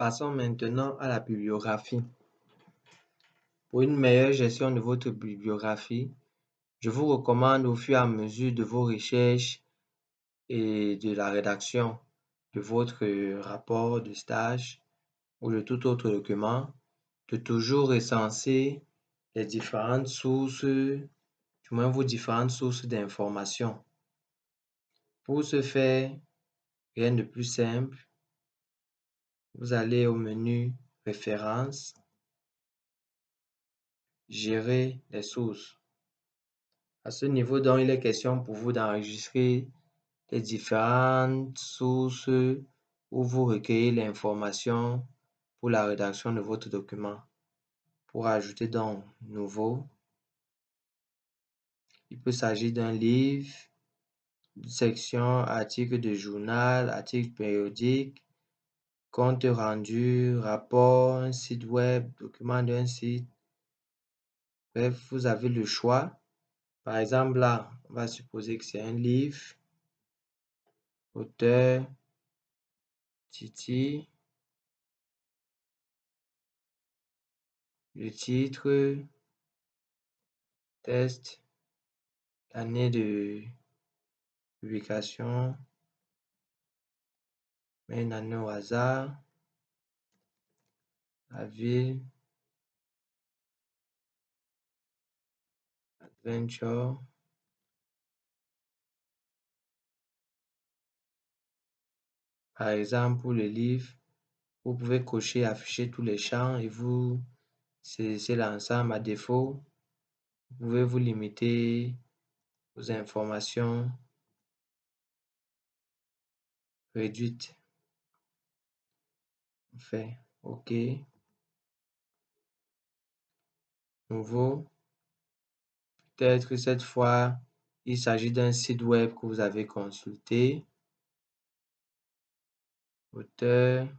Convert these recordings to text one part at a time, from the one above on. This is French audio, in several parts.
Passons maintenant à la bibliographie. Pour une meilleure gestion de votre bibliographie, je vous recommande au fur et à mesure de vos recherches et de la rédaction de votre rapport de stage ou de tout autre document, de toujours recenser les différentes sources, du moins vos différentes sources d'informations. Pour ce faire, rien de plus simple, vous allez au menu Références, Gérer les sources. À ce niveau, donc, il est question pour vous d'enregistrer les différentes sources où vous recueillez l'information pour la rédaction de votre document. Pour ajouter donc nouveau, il peut s'agir d'un livre, section article de journal, article périodique, compte rendu, rapport, un site web, document d'un site. Bref, vous avez le choix. Par exemple, là, on va supposer que c'est un livre, auteur, Titi, le titre, test, l'année de publication, mets une année au hasard, la ville, adventure, par exemple pour le livre, vous pouvez cocher afficher tous les champs et vous saisissez l'ensemble. À défaut, vous pouvez vous limiter aux informations réduites. On fait OK. Nouveau. Peut-être que cette fois, il s'agit d'un site web que vous avez consulté. Auteur. Vous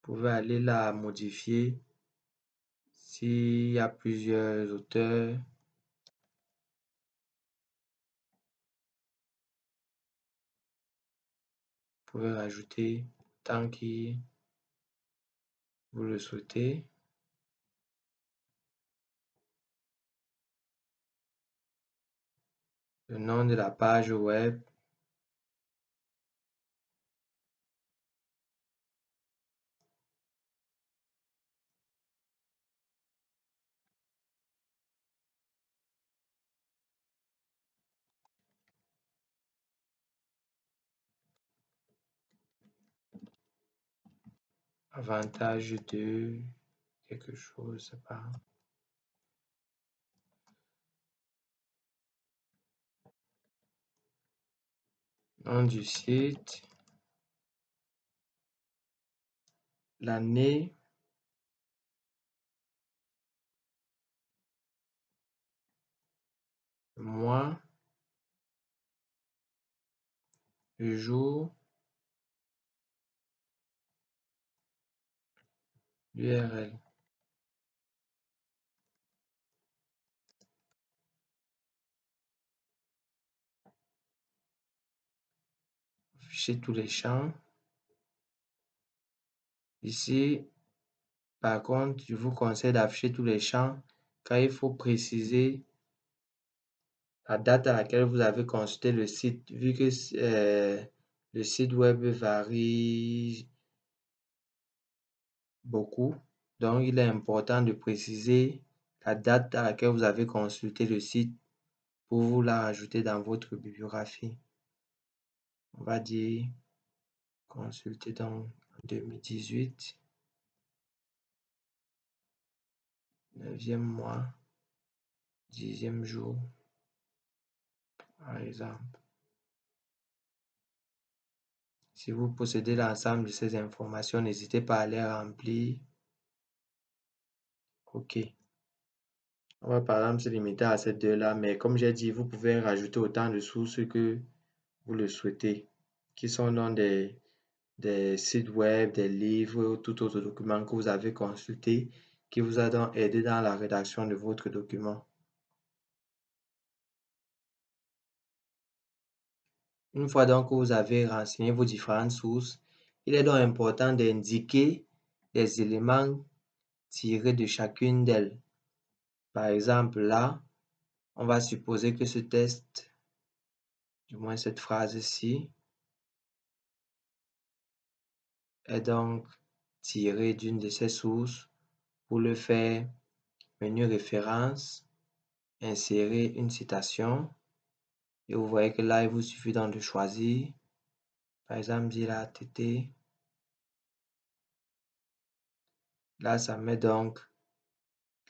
pouvez aller là modifier s'il y a plusieurs auteurs. Vous pouvez rajouter tant que vous le souhaitez. Le nom de la page web. Avantage de quelque chose, c'est pas. Nom du site. L'année. Le mois. Le jour. L'URL. Afficher tous les champs. Ici, par contre, je vous conseille d'afficher tous les champs car il faut préciser la date à laquelle vous avez consulté le site, vu que le site web varie beaucoup. Donc, il est important de préciser la date à laquelle vous avez consulté le site pour vous la rajouter dans votre bibliographie. On va dire consulter donc en 2018, 9e mois, 10e jour, par exemple. Si vous possédez l'ensemble de ces informations, n'hésitez pas à les remplir. OK. On va par exemple se limiter à ces deux-là, mais comme j'ai dit, vous pouvez rajouter autant de sources que vous le souhaitez, qui sont dans des sites web, des livres ou tout autre document que vous avez consulté, qui vous a donc aidé dans la rédaction de votre document. Une fois donc que vous avez renseigné vos différentes sources, il est donc important d'indiquer les éléments tirés de chacune d'elles. Par exemple, là, on va supposer que ce test, du moins cette phrase-ci, est donc tirée d'une de ces sources. Pour le faire, menu référence, insérer une citation. Et vous voyez que là, il vous suffit donc de choisir, par exemple, dire la TT. Là, ça met donc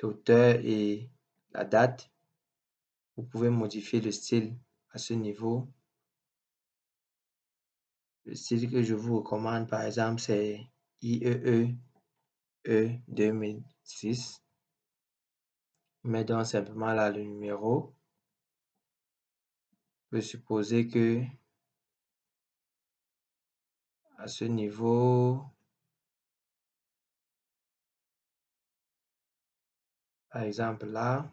l'auteur et la date. Vous pouvez modifier le style à ce niveau. Le style que je vous recommande, par exemple, c'est IEEE 2006. Mets donc simplement là le numéro. On peut supposer que à ce niveau, par exemple là,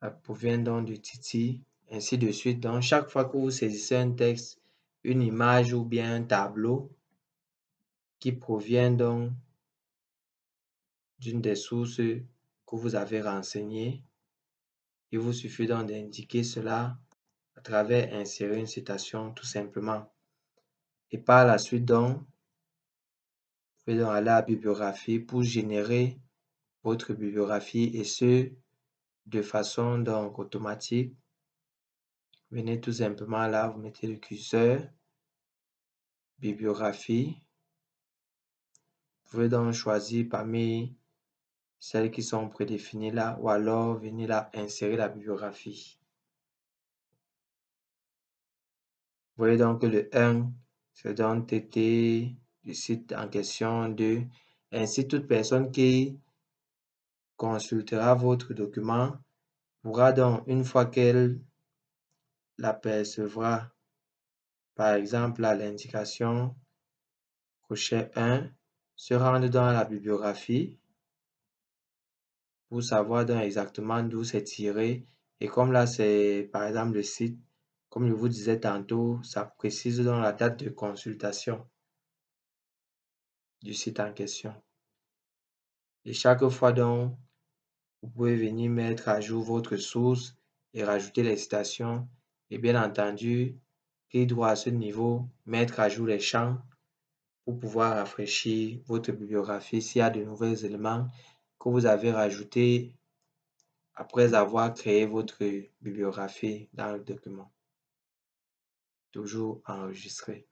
ça provient donc de Titi, ainsi de suite. Donc, chaque fois que vous saisissez un texte, une image ou bien un tableau qui provient donc d'une des sources que vous avez renseignées, il vous suffit donc d'indiquer cela à travers insérer une citation tout simplement. Et par la suite donc, vous pouvez donc aller à la bibliographie pour générer votre bibliographie et ce, de façon donc automatique. Venez tout simplement là, vous mettez le curseur, bibliographie. Vous pouvez donc choisir parmi celles qui sont prédéfinies là ou alors venir là, insérer la bibliographie. Vous voyez donc que le 1, c'est donc TT du site en question, 2. Ainsi, toute personne qui consultera votre document pourra donc, une fois qu'elle l'apercevra, par exemple à l'indication crochet 1, se rendre dans la bibliographie pour savoir donc exactement d'où c'est tiré. Et comme là, c'est par exemple le site, comme je vous disais tantôt, ça précise donc la date de consultation du site en question. Et chaque fois donc, vous pouvez venir mettre à jour votre source et rajouter les citations. Et bien entendu, il doit à ce niveau mettre à jour les champs pour pouvoir rafraîchir votre bibliographie s'il y a de nouveaux éléments que vous avez rajoutés après avoir créé votre bibliographie dans le document. Toujours enregistré.